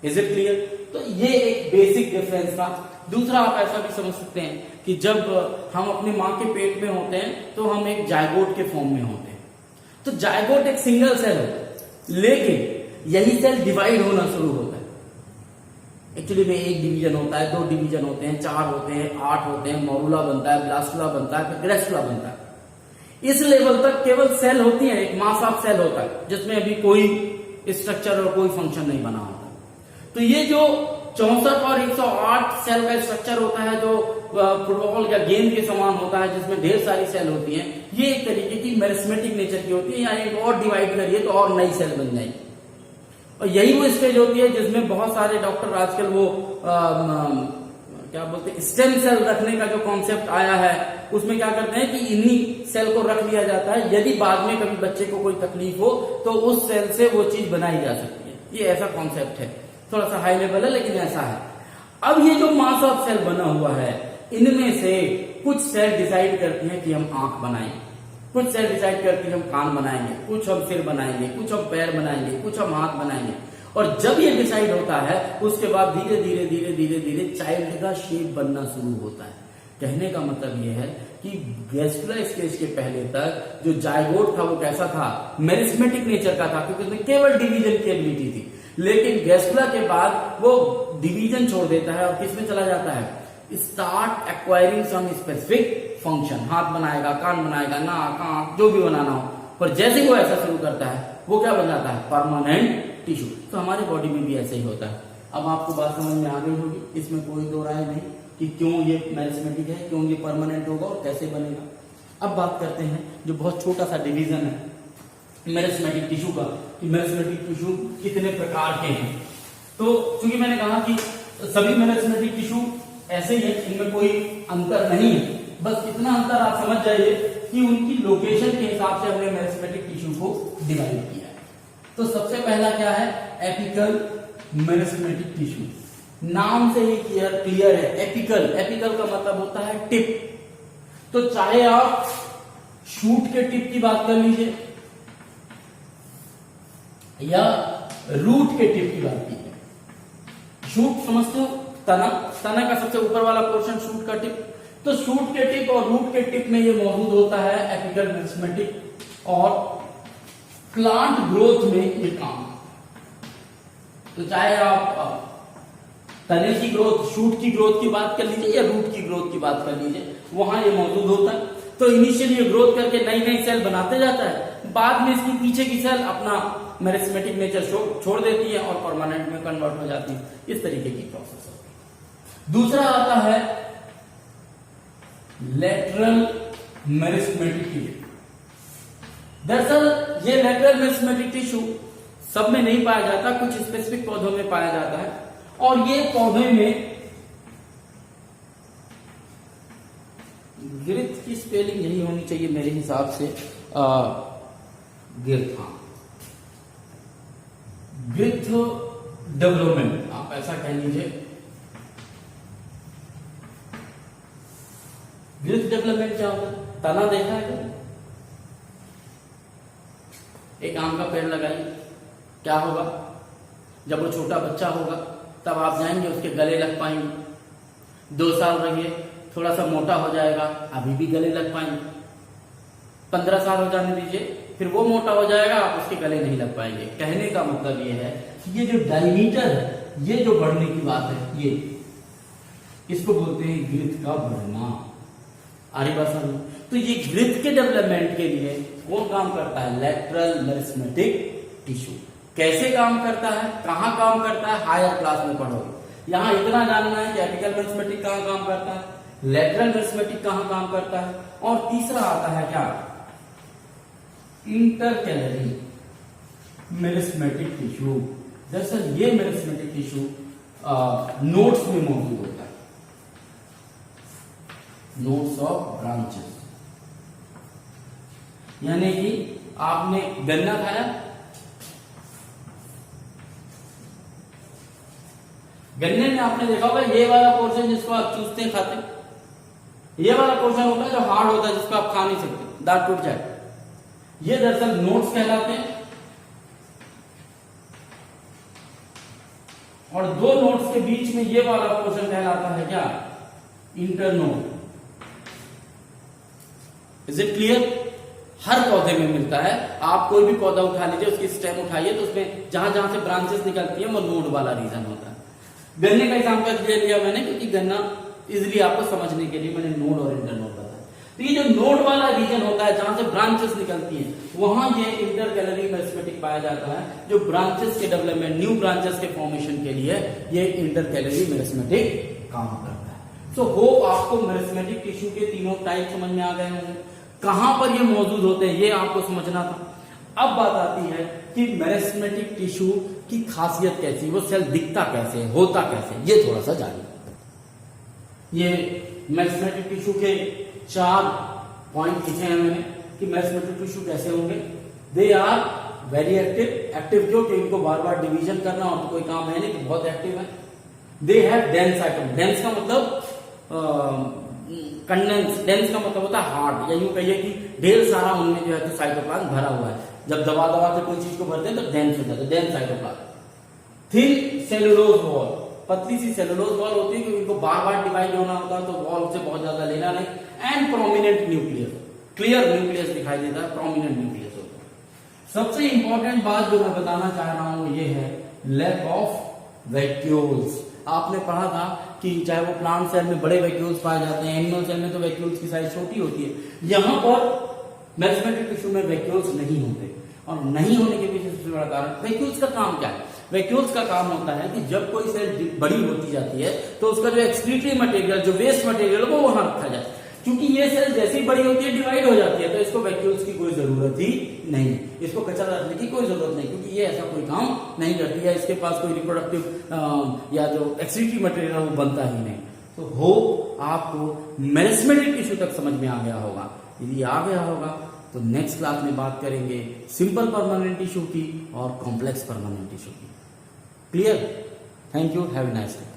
Is it clear? तो ये एक बेसिक डिफरेंस था। दूसरा आप ऐसा भी समझ सकते हैं कि जब हम अपनी मां के पेट में होते हैं तो हम एक जायगोट के फॉर्म में होते हैं। तो जायगोट एक सिंगल सेल है, लेकिन यही सेल डिवाइड होना शुरू होता है। एक्चुअली में एक डिवीजन होता है, 2 डिवीजन होते हैं, 4 होते हैं, 8 होते हैं, मोरुला बनता है, ब्लास्टुला बनता है, फिर ग्रेस्टुला बनता है। इस लेवल तक केवल सेल होती है, एक मास ऑफ सेल होता है जिसमें अभी कोई स्ट्रक्चर और कोई फंक्शन नहीं बना होता। तो ये जो 64 और 108 सेल का स्ट्रक्चर होता है, जो फुटबॉल या गेंद के समान होता है, जिसमें ढेर सारी सेल होती हैं, ये एक तरीके की मेरिस्मेटिक नेचर की होती है, यानी एक और डिवाइड करिए तो और नई सेल बन जाएगी। और यही वो स्टेज होती है जिसमें बहुत सारे डॉक्टर आजकल वो क्या बोलते हैं, स्टेम सेल रखने का जो कॉन्सेप्ट आया है, उसमें क्या करते हैं कि इन्हीं सेल को रख लिया जाता है, यदि बाद में कभी बच्चे को कोई तकलीफ हो तो उस सेल से वो चीज बनाई जा सकती है। ये ऐसा कॉन्सेप्ट है, थोड़ा सा हाई लेवल है लेकिन ऐसा है। अब ये जो मास ऑफ सेल बना हुआ है, इनमें से कुछ सेल डिसाइड करती हैं कि हम आंख बनाएंगे, कुछ सेल डिसाइड करती हैं हम कान बनाएंगे, कुछ हम सिर बनाएंगे, कुछ हम पैर बनाएंगे, कुछ हम हाथ बनाएंगे। और जब ये डिसाइड होता है उसके बाद धीरे धीरे धीरे धीरे धीरे चाइल्ड का शेप बनना शुरू होता है। कहने का मतलब ये है कि गैस्ट्रुला स्टेज के पहले तक जो जायगोट था वो कैसा था, मेरिस्मेटिक नेचर का था, क्योंकि उसमें केवल डिवीजन की एबिलिटी थी। लेकिन गैस्ट्रुला के बाद वो डिवीजन छोड़ देता है और किसमें चला जाता है, start acquiring some specific function, हाथ बनाएगा, कान बनाएगा, नाक, आंख, जो भी बनाना हो। पर जैसे वो ऐसा शुरू करता है वो क्या बन जाता है, परमानेंट टिश्यू। तो हमारी बॉडी में भी ऐसे ही होता है। अब आपको बात समझ में आ गई होगी, इसमें कोई दो राय नहीं कि क्यों ये मेरिस्मेटिक है, क्यों ये परमानेंट होगा और कैसे बनेगा। अब बात करते हैं जो बहुत छोटा सा डिवीजन है मेरिस्मेटिक टिश्यू का, कि मेरिस्मेटिक टिश्यू कितने प्रकार के हैं। तो क्योंकि मैंने कहा कि सभी मेरिस्मेटिक टिश्यू ऐसे ही है, इनमें कोई अंतर नहीं है, बस इतना अंतर आप समझ जाइए कि उनकी लोकेशन के हिसाब से हमने मेरिस्मेटिक टिश्यू को डिवाइड किया है। तो सबसे पहला क्या है, एपिकल मेरिस्मेटिक टिश्यू। नाम से ही क्लियर है, एपिकल। एपिकल का मतलब होता है टिप। तो चाहे आप शूट के टिप की बात कर लीजिए या रूट के टिप की बात कीजिए। शूट समझते हो, तना, तना का सबसे ऊपर वाला पोर्शन शूट का टिप। तो शूट के टिप और रूट के टिप में ये मौजूद होता है एपिकल मेरिस्मेटिक, और प्लांट ग्रोथ में ये काम। तो चाहे आप तने की ग्रोथ, शूट की ग्रोथ की बात कर लीजिए या रूट की ग्रोथ की बात कर लीजिए, वहां ये मौजूद होता है। तो इनिशियली ये ग्रोथ करके नई नई सेल बनाते जाता है, बाद में इसकी पीछे की सेल अपना मेरिस्मेटिक नेचर छोड़ देती है और परमानेंट में कन्वर्ट हो जाती है। इस तरीके की प्रोसेस होती है। दूसरा आता है लेटरल मेरिस्टेमेटिक टिश्यू। दरअसल ये लेटरल मेरिस्टेमेटिक टिश्यू सब में नहीं पाया जाता, कुछ स्पेसिफिक पौधों में पाया जाता है, और ये पौधे में गिरथ की स्पेलिंग यही होनी चाहिए मेरे हिसाब से, गिरथ, हाँ, गिरथ डेवलपमेंट आप ऐसा कह लीजिए। गिरथ डेवलपमेंट क्या होता है? तना देखा है क्या? एक आम का पेड़ लगाइए, क्या होगा? जब वो छोटा बच्चा होगा तब आप जाएंगे उसके गले लग पाएंगे। 2 साल रहिए, थोड़ा सा मोटा हो जाएगा, अभी भी गले लग पाएंगे। 15 साल हो जाने दीजिए, फिर वो मोटा हो जाएगा, आप उसके गले नहीं लग पाएंगे। कहने का मतलब ये है कि ये जो डायमीटर है, ये जो बढ़ने की बात है, ये इसको बोलते हैं गिरथ का बढ़ना। आरी बात समझ? तो ये गिरथ के डेवलपमेंट के लिए कौन काम करता है? Lateral meristematic tissue. कैसे काम करता है, कहां काम करता है, हायर क्लास में पढ़ोगे। यहां इतना जानना है कि एपिकल मेरिस्टेमेटिक कहां काम करता है, लेटरल मेरिस्टेमेटिक कहां काम करता है, और तीसरा आता है क्या? Intercalary meristematic tissue. दरअसल ये मेरिस्टेमेटिक टिश्यू नोड्स में मौजूद होता है, नोड्स ऑफ ब्रांचेस। यानी कि आपने गन्ना खाया, गन्ने में आपने देखा होगा ये वाला पोर्शन जिसको आप चूसते खाते, ये वाला पोर्शन होता है जो हार्ड होता है, जिसको आप खा नहीं सकते, दांत टूट जाए। ये दरअसल नोड्स कहलाते हैं, और 2 नोड्स के बीच में ये वाला पोर्शन कहलाता है क्या? इंटरनोड। Is it clear? हर पौधे में मिलता है। आप कोई भी पौधा उठा लीजिए, उसकी स्टेम उठाइए, तो उसमें जहां जहां से ब्रांचेस निकलती हैं वो नोड वाला रीजन होता है। गन्ने का एग्जांपल ले लिया मैंने, क्योंकि गन्ना इजिली आपको समझने के लिए मैंने नोड और इंटरनोड बताया। तो ये जो नोड वाला रीजन होता है, जहां से ब्रांचेस निकलती हैं, वहां ये इंटरकैलरी मेरिस्टेमेटिक पाया जाता है, जो ब्रांचेस के डेवलपमेंट, न्यू ब्रांचेस के फॉर्मेशन के लिए ये इंटरकैलरी मेरिस्टेमेटिक काम करता है। सो होप आपको मेरिस्टेमेटिक टिश्यू के तीनों टाइप समझ में आ गए होंगे। कहां पर ये मौजूद होते हैं ये आपको समझना था। अब बात आती है कि मेरिस्टेमेटिक टिश्यू की खासियत कैसी, वो सेल दिखता कैसे, होता कैसे, ये थोड़ा सा जानिए। ये मेरिस्टेमेटिक टिश्यू के 4 पॉइंट लिखे हैं मैंने कि मेरिस्टेमेटिक टिश्यू कैसे होंगे। They are very active. Active क्यों? कि इनको बार बार डिवीजन करना और तो कोई काम है नहीं, तो बहुत एक्टिव है। They have dense cytoplasm. Dense का मतलब कंडेंस, डेंस का मतलब होता है हार्ड, या यूं कहिए कि ढेर सारा उनमें जो है तो साइटोप्लाज्म भरा हुआ है। जब दबा दबा के कोई चीज को भरते हैं तो डेंस हो जाता है, dense cytoplasm. Thin cellulose wall, पतली सी सेलुलोज वॉल होती है, क्योंकि इनको बार बार डिवाइड होना होता है, तो वॉल से बहुत ज्यादा लेना नहीं। And prominent nucleus, clear nucleus दिखाई देता है, प्रोमिनेंट न्यूक्लियस होता है। सबसे इंपॉर्टेंट बात जो मैं बताना चाह रहा हूं ये है लैक ऑफ वैक्यूल्स। आपने पढ़ा था कि चाहे वो प्लांट सेल में बड़े वैक्यूल्स पाए जाते हैं, एनिमल सेल में तो वैक्यूल्स की साइज छोटी होती है। यहां पर मेरिस्टेमेटिक टिश्यू में वैक्यूल्स नहीं होते, और नहीं होने के पीछे सबसे बड़ा कारण, वैक्यूल्स का काम क्या है? वैक्यूल्स का काम होता है कि जब कोई सेल बड़ी होती जाती है तो उसका जो एक्सक्रीटरी मटेरियल, जो वेस्ट मटेरियल वो वहां रखा जाए। क्योंकि ये सेल जैसी बड़ी होती है डिवाइड हो जाती है, तो इसको वैक्यूल्स की कोई जरूरत ही नहीं, इसको कचरा रखने की कोई जरूरत नहीं, क्योंकि ये ऐसा कोई काम नहीं करती है, इसके पास कोई रिप्रोडक्टिव या जो एक्सक्रीटरी मटेरियल है वो बनता ही नहीं। तो होप आपको मेरिस्टेमेटिक टिश्यू तक समझ में आ गया होगा। यदि आ गया होगा तो नेक्स्ट क्लास में बात करेंगे सिंपल परमानेंट टिश्यू की और कॉम्प्लेक्स परमानेंट टिश्यू की। Clear? Thank you, have a nice day.